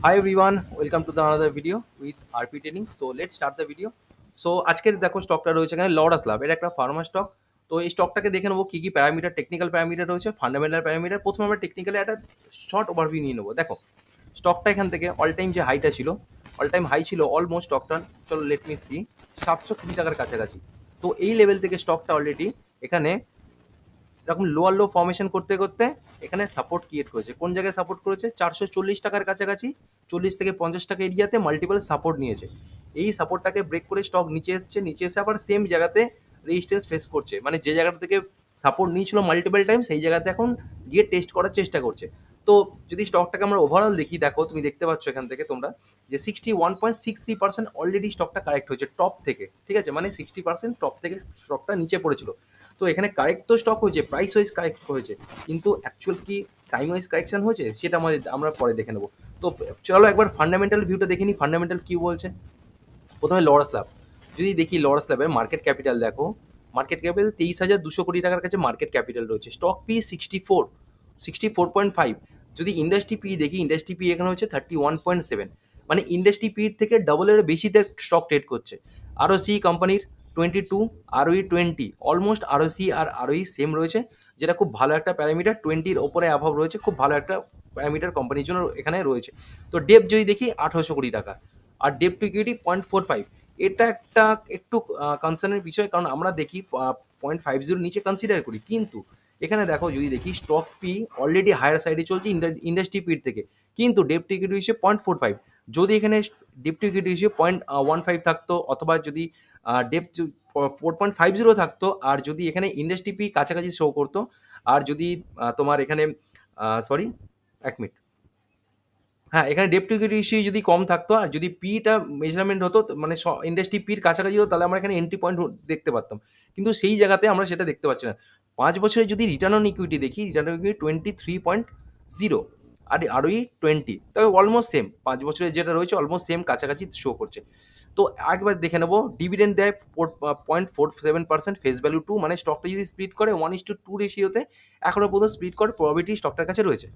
Hi everyone, welcome to the another video with RP Training. So let's start the video. So আজকের দেখো স্টকটা রয়েছে এখানে লরাস লাভ, এটা একটা ফার্মা স্টক। তো এই স্টকটাকে দেখে নেবো কি কি প্যারামিটার, টেকনিক্যাল প্যারামিটার রয়েছে, ফান্ডামেন্টাল প্যারামিটার। প্রথমে আমরা টেকনিক্যালি একটা শর্ট ওভারভিউ নিয়ে নেবো। দেখো স্টকটা এখান থেকে অল টাইম যে হাইটা ছিল, অল টাইম হাই ছিল অলমোস্ট স্টকটা, চলো লেট মি সি, 720 টাকার কাছাকাছি। তো এই লেভেল থেকে স্টকটা অলরেডি এখানে এরকম লোয়ার লো ফর্মেশন করতে করতে এখানে সাপোর্ট ক্রিয়েট করেছে। কোন জায়গায় সাপোর্ট করেছে? 440 টাকার কাছাকাছি, 40 থেকে 50 টাকা এরিয়াতে মাল্টিপল সাপোর্ট নিয়েছে। এই সাপোর্টটাকে ব্রেক করে স্টক নিচে এসছে, নিচে এসে আবার সেম জায়গাতে রেজিস্ট্যান্স ফেস করছে, মানে যে জায়গাটা থেকে সাপোর্ট নিয়েছিল মাল্টিপল টাইম সেই জায়গাতে এখন গিয়ে টেস্ট করার চেষ্টা করছে। তো যদি স্টকটাকে আমরা ওভারঅল দেখি, দেখো তুমি দেখতে পাচ্ছ এখান থেকে তোমরা যে 61.63% অলরেডি স্টকটা কারেক্ট হয়েছে টপ থেকে, ঠিক আছে? মানে 60% টপ থেকে স্টকটা নিচে পড়েছিল। তো এখানে কারেক্ট তো স্টক হয়েছে, প্রাইস ওয়াইজ কারেক্ট হয়েছে, কিন্তু অ্যাকচুয়াল কি টাইম ওয়াইজ কারেকশন হয়েছে সেটা আমরা পরে দেখে নেবো। তো চলো একবার ফান্ডামেন্টাল ভিউটা দেখে নিই, ফান্ডামেন্টাল কি বলছে। প্রথমে লরাস ল্যাব, যদি দেখি লরাস ল্যাবের মার্কেট ক্যাপিটাল দেখো, মার্কেট ক্যাপিটাল 23,200 কোটি টাকার কাছে মার্কেট ক্যাপিটাল রয়েছে। Stock P 64.5। যদি ইন্ডাস্ট্রি পি দেখি, ইন্ডাস্ট্রি পি এখানে হচ্ছে 31.7, মানে ইন্ডাস্ট্রি পির থেকে ডবলের বেশিতে স্টক ট্রেড করছে। আরও সি কোম্পানির 22, আরওই 20, অলমোস্ট আরও সি আর আরওই সেম রয়েছে, যেটা খুব ভালো একটা প্যারামিটার। 20-র ওপরে অ্যাভাব রয়েছে, খুব ভালো একটা প্যারামিটার কোম্পানির জন্য এখানে রয়েছে। তো ডেপ যদি দেখি 1800 কোটি টাকা, আর ডেপ টু ইকুইটি 0.45। এটা একটা একটু কনসার্নের বিষয়, কারণ আমরা দেখি 0.50 নিচে কনসিডার করি, কিন্তু এখানে দেখো যদি দেখি স্টক পি অলরেডি হায়ার সাইডে চলছে ইন্ডাস্ট্রি পির থেকে, কিন্তু ডেপ টু ইকুইটি হিসেবে 0.45। যদি এখানে ডেপ টু ইকুইটি হিসেবে 0.15 থাকতো, অথবা যদি ডেপ 4.50 থাকতো, আর যদি এখানে ইন্ডাস্ট্রি পি কাছাকাছি শো করতো, আর যদি তোমার এখানে সরি, 1 মিনিট, হ্যাঁ, এখানে ডেপ টু ইকুইটি রেশিও যদি কম থাকতো, আর যদি পিটা মেজারমেন্ট হতো মানে ইন্ডাস্ট্রি পির কাছাকাছি হতো, তাহলে আমরা এখানে এন্ট্রি পয়েন্ট দেখতে পারতাম, কিন্তু সেই জায়গাতে আমরা সেটা দেখতে পাচ্ছি না। 5 বছরে যদি রিটার্ন অন ইকুইটি দেখি, রিটার্ন অন ইকুইটি 23.0, আর আরই 20, তবে অলমোস্ট সেম, 5 বছরের যেটা রয়েছে অলমোস্ট সেম কাছাকাছি শো করছে। তো একবার দেখে নেবো, ডিভিডেন্ড দেয় 0.47%, ফেস ভ্যালু 2, মানে স্টকটা যদি স্প্লিট করে 1:2 রেশিওতে এখনো পর্যন্ত স্প্লিট করে প্রবাবিলিটি স্টকটার কাছে রয়েছে।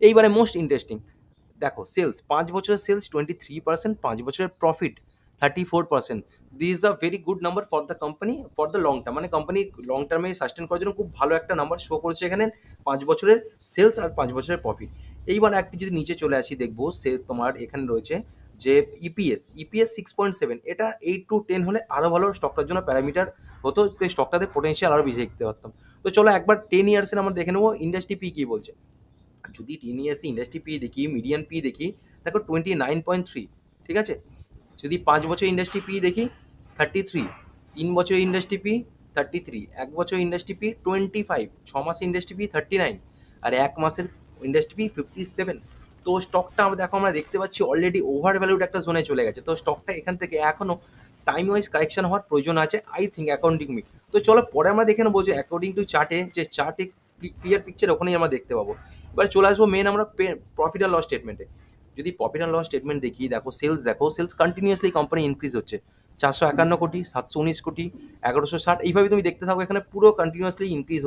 এইবারে মোস্ট ইন্টারেস্টিং, দেখো সেলস, 5 বছরের সেলস 23%, 5 বছরের profit 34%। This is the very good number for the company for the long term, মানে কোম্পানি লং টার্মে সাস্টেন করার জন্য খুব ভালো একটা নাম্বার শো করেছে এখানে 5 বছরের সেলস আর 5 বছরের প্রফিট। এইবার একটু যদি নিচে চলে আসি, দেখবো সে তোমার এখানে রয়েছে যে ইপিএস 6.7, এটা 8 to 10 হলে আরও ভালো স্টকটার জন্য প্যারামিটার হতো, স্টকটাতে পোটেন্সিয়াল আরও বেশি দেখতে পারতাম। তো চলো একবার 10 ইয়ার্সের আমরা দেখে নেবো ইন্ডাস্ট্রি পি কী বলছে। যদি 10 ইয়ার্সে ইন্ডাস্ট্রি পি দেখি, মিডিয়ান পি দেখি, দেখো 29.3, ঠিক আছে? যদি 5 বছর ইন্ডাস্ট্রি পি দেখি 33, 3 বছর ইন্ডাস্ট্রি পি 33, 1 বছর ইন্ডাস্ট্রি পি 25, 6 মাস ইন্ডাস্ট্রি পি 39, আর 1 মাসের ইন্ডাস্ট্রি পি 57। তো স্টকটা আমরা দেখতে পাচ্ছি অলরেডি ওভার ভ্যালুড একটা জোনে চলে গেছে। তো স্টকটা এখান থেকে এখনও টাইম ওয়াইজ কারেকশন হওয়ার প্রয়োজন আছে, আই থিঙ্ক, অ্যাকর্ডিং মি। তো চলো পরে আমরা দেখে নেবো যে অ্যাকর্ডিং টু চার্টে, যে চার্টে ক্লিয়ার পিকচার ওখানেই আমরা দেখতে পাবো। এবার চলে আসবো মেন আমরা প্রফিট অ্যান্ড লস স্টেটমেন্টে। যদি প্রফিট অ্যান্ড লস স্টেটমেন্ট দেখি, দেখো সেলস কন্টিনিউয়াসলি কোম্পানি ইনক্রিজ হচ্ছে, 451 কোটি, 719 কোটি, 1160, এইভাবে তুমি দেখতে থাকো, এখানে পুরো কন্টিনিউয়াসলি ইনক্রিজ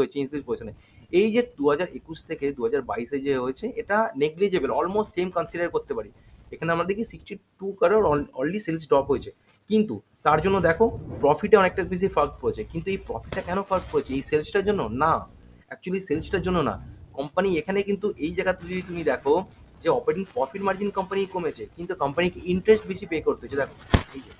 পজিশনে। এই যে 2021 থেকে 2022-এ যে হয়েছে, এটা নেগলিজেবল, অলমোস্ট সেম কনসিডার করতে পারি। এখানে আমরা দেখি 62 crore অলরেডি সেলস ড্রপ হয়েছে, কিন্তু তার জন্য দেখো প্রফিটে অনেকটা বেশি ফার্ক পড়েছে। কিন্তু এই প্রফিটটা কেন ফার্ক পড়েছে? এই সেলসটার জন্য না, অ্যাকচুয়ালি সেলসটার জন্য না। কোম্পানি এখানে কিন্তু এই জায়গাতে যদি তুমি দেখো যে অপারেটিং প্রফিট মার্জিন কোম্পানি কমেছে, কিন্তু কোম্পানিকে ইন্টারেস্ট বেশি পে করতে হচ্ছে। দেখো এই যে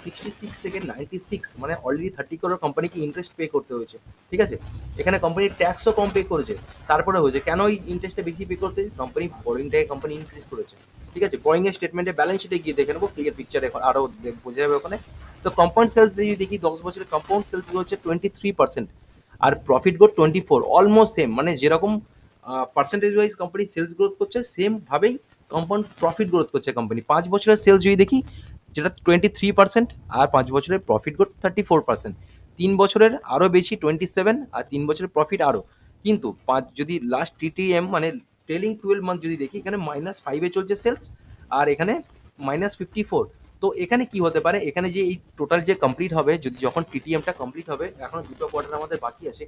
66 থেকে 96, মানে অলরেডি 30 crore কোম্পানিকে ইন্টারেস্ট পে করতে হয়েছে, ঠিক আছে? এখানে কোম্পানির ট্যাক্সও কম পে করেছে, তারপরে হয়েছে কেন এই ইন্টারেস্টটা বেশি পে করতে? কোম্পানি বরিংটাকে কোম্পানি ইনক্রিজ করেছে, ঠিক আছে? বরিং এর স্টেটমেন্টে ব্যালেন্স শিটে গিয়ে দেখে নেবো, ক্লিয়ার পিকচার এখন আরও বোঝা যাবে ওখানে। তো কম্পাউন্ড সেলস যদি দেখি, 10 বছরের কম্পাউন্ড সেলস হচ্ছে 23%, আর প্রফিট গ্রোথ 24, অলমোস্ট সেম, মানে যেরকম percentage wise company sales growth করছে, সেমভাবেই কম্পাউন্ড প্রফিট গ্রোথ করছে কোম্পানি। 5 বছরের সেলস যদি দেখি, যেটা 23%, আর 5 বছরের প্রফিট গ্রোথ 34%। 3 বছরের আরও বেশি 27, আর 3 বছরের প্রফিট আরও। কিন্তু যদি লাস্ট টিটিএম মানে ট্রেলিং 12 মান্থ যদি দেখি, এখানে -5-এ চলছে সেলস, আর এখানে -54। তো এখানে কি হতে পারে, এখানে যে এই টোটাল যে কমপ্লিট হবে, যদি যখন টিটিএমটা কমপ্লিট হবে, এখনো 2টো কোয়ার্টার আমাদের বাকি আছে,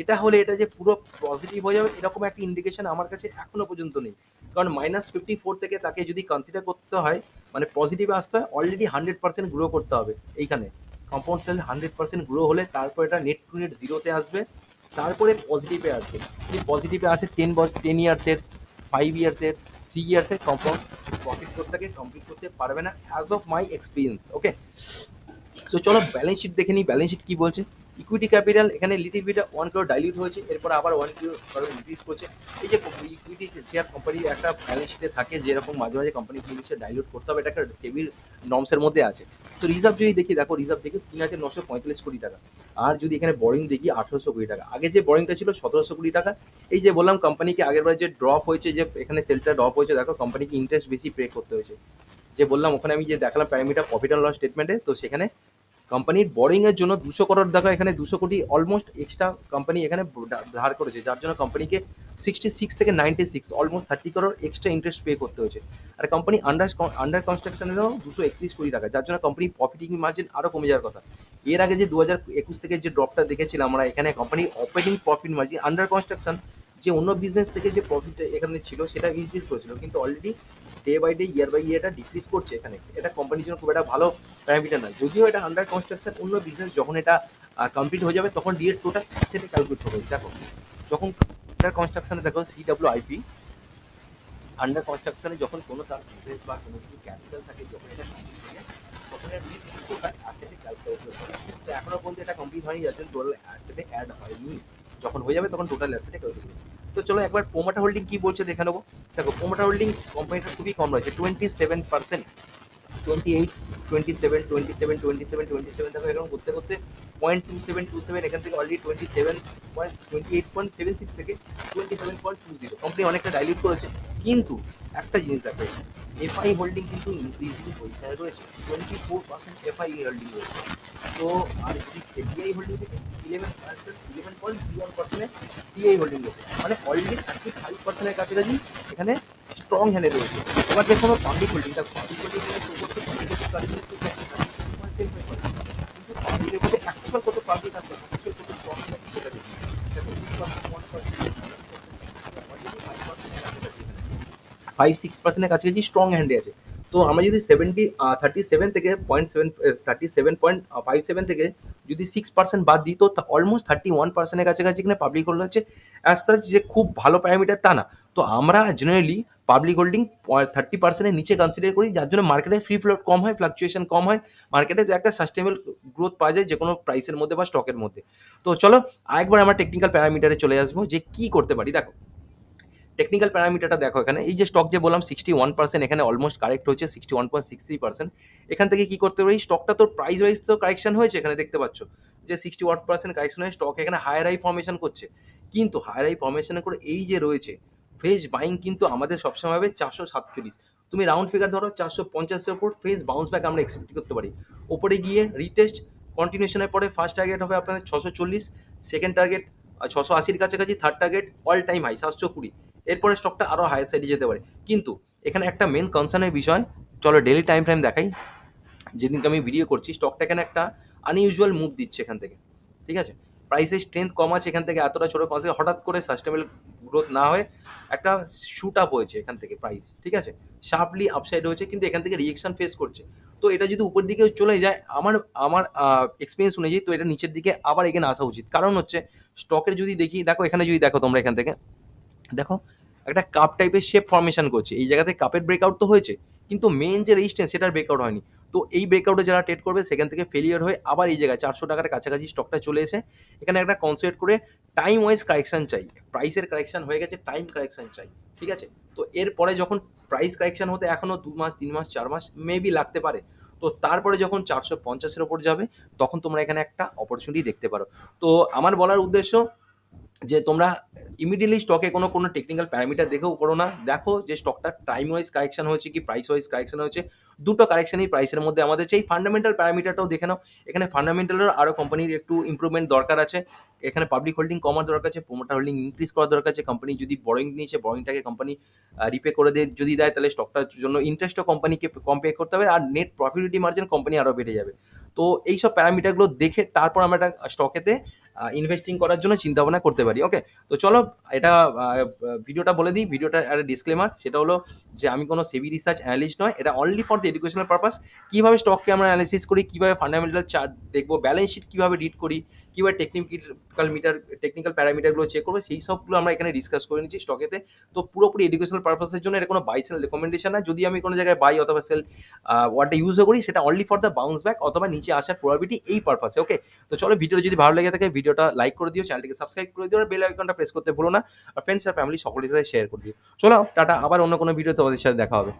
এটা হলে এটা যে পুরো পজিটিভ হয়ে যাবে এরকম একটা ইন্ডিকেশন আমার কাছে এখনো পর্যন্ত নেই। কারণ -54 থেকে তাকে যদি কনসিডার করতে হয়, মানে পজিটিভে আসতে হয়, অলরেডি 100% গ্রো করতে হবে এইখানে। কম্পাউন্ড সেল 100% গ্রো হলে তারপর এটা নেট টু নেট জিরোতে আসবে, তারপরে পজিটিভে আসবে। যদি পজিটিভে আসে 10 ইয়ার্সের, 5 ইয়ার্সের, 3 ইয়ার্সের কম্পাউন্ড প্রফিট করতে কমপ্লিট করতে পারবে না, as of my experience. Okay, so চলো ব্যালেন্স শিট দেখে নিই, ব্যালেন্স শিট কি বলছে। ইকুইটি ক্যাপিটাল এখানে লিটিল বিট 1 crore ডাইলিউট হয়েছে, এরপর আবার 1 crore ইনক্রিজ করছে। এই যে ইকুইটি শেয়ার কোম্পানির একটা ব্যালেন্স শিটে থাকে, যেরকম মাঝে মাঝে কোম্পানি জিনিসে ডাইলিউট করতে হবে, এটা একটা সেবির নর্মসের মধ্যে আছে। তো রিজার্ভ যদি দেখি, দেখো রিজার্ভ দেখি 3,945 কোটি টাকা। আর যদি এখানে বরিং দেখি 1800 কোটি টাকা। আগে যে বরিংটা ছিল 1700 কোটি টাকা। এই যে বললাম কোম্পানিকে আগের বার যে ড্রপ হয়েছে, যে এখানে সেলটা ড্রপ হয়েছে, দেখো কোম্পানিকে ইন্টারেস্ট বেশি পে করতে হয়েছে। যে বললাম ওখানে আমি যে দেখালাম প্যারামিটার প্রফিট অ্যান্ড লস স্টেটমেন্টে, তো সেখানে কোম্পানির বরিংয়ের জন্য 200 করোড় টাকা, এখানে 200 কোটি অলমোস্ট এক্সট্রা কোম্পানি এখানে ধার করেছে, যার জন্য কোম্পানিকে 66 থেকে 96 almost 30 crore extra interest pay করতে হয়েছে। আর কোম্পানি আন্ডার কনস্ট্রাকশনেরও 231 কোটি টাকা, যার জন্য কোম্পানি প্রফিটিং মার্জিন আরও কমে যাওয়ার কথা। এর আগে যে 2021 থেকে যে ড্রপটা দেখেছিলাম আমরা, এখানে company operating profit margin under construction যে অন্য বিজনেস থেকে যে প্রফিট এখানে ছিল সেটা ইনক্রিজ করেছিল, কিন্তু already day by day, year by year এটা ডিক্রিজ করছে। এখানে এটা কোম্পানির জন্য খুব একটা ভালো প্যারামিটার না, যদিও এটা আন্ডার কনস্ট্রাকশন। অন্য বিজনেস যখন এটা কমপ্লিট হয়ে যাবে তখন ডিএর টোটাল অ্যাসেটে ক্যালকুলেট হবে। দেখো যখন আন্ডার কনস্ট্রাকশনে, দেখো CWIP আন্ডার কনস্ট্রাকশনে যখন কোনো তার বিজনেস বা কোনো কিছু ক্যাপিটাল থাকে, যখন এটা কমপ্লিট হয়ে যায় তখন এটা ডিএর টোটাল অ্যাসেটে ক্যালকুলেট হবে। তো এখনো পর্যন্ত এটা কমপ্লিট হয়নি, যার জন্য টোটাল অ্যাসেটে অ্যাড হয়নি। যখন হয়ে যাবে তখন টোটাল অ্যাসেটে ক্যালকুলেট হবে। তো চলো একবার প্রোমোটার হোল্ডিং কি বলছে দেখে নেবো। দেখো প্রোমোটার হোল্ডিং কোম্পানিটা খুবই কম রয়েছে, 27%। 28, 27, 27, 27, 27 দেখো এরকম করতে করতে 0.2727 এখান থেকে অলরেডি 28.76 থেকে 27.20 কোম্পানি অনেকটা ডাইলিউট করেছে। কিন্তু একটা জিনিস দেখো, এফআই হোল্ডিং কিন্তু ইনক্রিজিং পজিশনে রয়েছে, 24% এফআই হোল্ডিং রয়েছে। তো আর যদি টিআই হোল্ডিং থেকে 11.31% টিআই হোল্ডিং রয়েছে, মানে অলরেডি 35%-এর কাছাকাছি এখানে স্ট্রং হ্যান্ডে রয়েছে। এবার দেখো পাবলিক হোল্ডিংটা, পাবলিক হোল্ডিং কিন্তু পাবলিকের মধ্যে অ্যাকচুয়াল কত পাবলিক আছে, অ্যাকচুয়াল কত স্ট্রং আছে সেটা দেখি। দেখো 5-6%-এর কাছাকাছি স্ট্রং হ্যান্ডে আছে। তো আমরা যদি 37 থেকে 37.57 থেকে যদি 6% বাদ দিই, তো অলমোস্ট 31%-এর কাছাকাছি এখানে পাবলিক হোল্ড হচ্ছে। অ্যাজ সাচ যে খুব ভালো প্যারামিটার তা না। তো আমরা জেনারেলি পাবলিক হোল্ডিং 30%-এর নিচে কনসিডার করি, যার জন্য মার্কেটে ফ্রি ফ্লোট কম হয়, ফ্লাকচুয়েশন কম হয়, মার্কেটে যে একটা সাস্টেনেবল গ্রোথ পাওয়া যায় যে কোনো প্রাইসের মধ্যে বা স্টকের মধ্যে। তো চলো আরেকবার আমরা টেকনিক্যাল প্যারামিটারে চলে আসবো যে কি করতে পারি। দেখো টেকনিক্যাল প্যারামিটারটা দেখো, এখানে এই যে স্টক যে বললাম 61%, এখানে অলমোস্ট কারেক্ট হচ্ছে 61.63%। এখান থেকে কি করতে পারি, স্টকটা তো প্রাইস ওয়াইজ তো কারেকশন হয়েছে, এখানে দেখতে পাচ্ছ যে 61% কারেকশন হয়ে স্টক এখানে হায়ার হাই ফর্মেশন করছে। কিন্তু হায়ার হাই ফর্মেশনের করে এই যে রয়েছে ফেজ বাইং, কিন্তু আমাদের সবসময় হবে 447। তুমি রাউন্ড ফিগার ধরো 450-এর উপর ফেজ বাউন্স ব্যাক আমরা এক্সপেক্ট করতে পারি। ওপরে গিয়ে রিটেস্ট কন্টিনিউশনের পরে ফার্স্ট টার্গেট হবে আপনাদের 640, সেকেন্ড টার্গেট 680-র কাছাকাছি, third target all time high 720। এরপরে স্টকটা আরও হায়ার সাইডে যেতে পারে। কিন্তু এখানে একটা মেন কনসার্নের বিষয়, চলো ডেলি টাইম ফ্রেম দেখাই। যেদিনকে আমি ভিডিও করছি স্টকটা এখানে একটা আনইউজুয়াল মুভ দিচ্ছে এখান থেকে, ঠিক আছে। প্রাইসের স্ট্রেংথ কম আছে এখান থেকে, এতটা ছোটো কনসেপ্ট হঠাৎ করে সাস্টেনেবল গ্রোথ না হয়ে একটা শুট আপ হয়েছে এখান থেকে প্রাইস, ঠিক আছে, শার্পলি আপসাইড হয়েছে, কিন্তু এখান থেকে রিয়েকশন ফেস করছে। তো এটা যদি উপর দিকে চলে যায়, আমার আমার এক্সপিরিয়েন্স অনুযায়ী, তো এটা নিচের দিকে আবার এখানে আসা উচিত। কারণ হচ্ছে স্টকের যদি দেখি, দেখো এখানে যদি দেখো তোমরা এখান থেকে দেখো একটা কাপ টাইপের শেপ ফর্মেশন করছে, এই জায়গাতে কাপের ব্রেকআউট তো হয়েছে, কিন্তু মেন যে রেজিস্ট্যান্স সেটার ব্রেকআউট হয়নি। তো এই ব্রেকআউটে যারা ট্রেড করবে সেখান থেকে ফেলিয়ার হয়ে আবার এই জায়গায় 400 টাকার কাছাকাছি স্টকটা চলে এসে এখানে একটা কনসেন্ট্রেট করে টাইম ওয়াইজ কারেকশন চাই। প্রাইসের কারেকশন হয়ে গেছে, টাইম কারেকশন চাই, ঠিক আছে। তো এরপরে যখন প্রাইস কারেকশন হতে এখনও 2 মাস 3 মাস 4 মাস মেবি লাগতে পারে, তো তারপরে যখন 450-এর ওপর যাবে তখন তোমরা এখানে একটা অপরচুনিটি দেখতে পারো। তো আমার বলার উদ্দেশ্য যে তোমরা ইমিডিয়েটলি স্টকে কোনো টেকনিক্যাল প্যারামিটার দেখেও করো না, দেখো যে স্টকটা টাইম ওয়াইজ কারেকশন হয়েছে কি প্রাইস ওয়াইজ কারেকশন হয়েছে। দুটো কারেকশনই প্রাইসের মধ্যে আমাদের চাই। ফান্ডামেন্টাল প্যারামিটারটাও দেখে নাও, এখানে ফান্ডামেন্টালের আরও কোম্পানির একটু ইমপ্রুভমেন্ট দরকার আছে। এখানে পাবলিক হোল্ডিং কমার দরকার আছে, প্রোমোটার হোল্ডিং ইনক্রিজ করার দরকার আছে। কোম্পানি যদি বরোইং নিয়েছে, বরোইংটাকে কোম্পানি রিপে করে যদি দেয়, তাহলে স্টকটার জন্য ইন্টারেস্টও কোম্পানিকে কম পে করতে হবে, আর নেট প্রফিটিভিটি মার্জিন কোম্পানি আরও বেড়ে যাবে। তো এইসব প্যারামিটারগুলো দেখে তারপর আমরা একটা স্টকেতে ইনভেস্টিং করার জন্য চিন্তাভাবনা করতে পারি। ওকে, তো চলো এটা ভিডিওটা বলে দিই। ভিডিওটা একটা ডিসক্লেমার, সেটা হলো যে আমি কোনো সেবি রিসার্চ অ্যানালিস্ট নয়, এটা only for the educational purpose. কীভাবে স্টককে আমরা অ্যানালিসিস করি, কীভাবে ফান্ডামেন্টাল চার্ট দেখবো, ব্যালেন্স শিট কীভাবে রিড করি, কীভাবে টেকনিক্যাল প্যারামিটারগুলো চেক করবো, সেই সবগুলো আমরা এখানে ডিসকাস করে নিচ্ছি স্টকেতে। তো পুরোপুরি এডুকেশনাল পারপাসের জন্য এটা কোনো বাই সেল রেকমেন্ডেশন না। যদি আমি কোনো জায়গায় বাই অথবা সেল ওয়ার্ডটা ইউজও করি, সেটা only for the bounce back অথবা নিচে আসার প্রবাবিলিটি, এই পারপাসে। ওকে, তো চলো ভিডিও যদি ভালো লেগে থাকে ভিডিওটা লাইক করে দিও, চ্যানেলটিকে সাবস্ক্রাইব করে দিও, আর বেল আইকনটা প্রেস করতে ভুলো না, আর ফ্রেন্ডস আর ফ্যামিলি সকলের সাথে শেয়ার করে দিও। চলো টাটা, আবার অন্য কোনো ভিডিও তোমাদের সাথে দেখা হবে।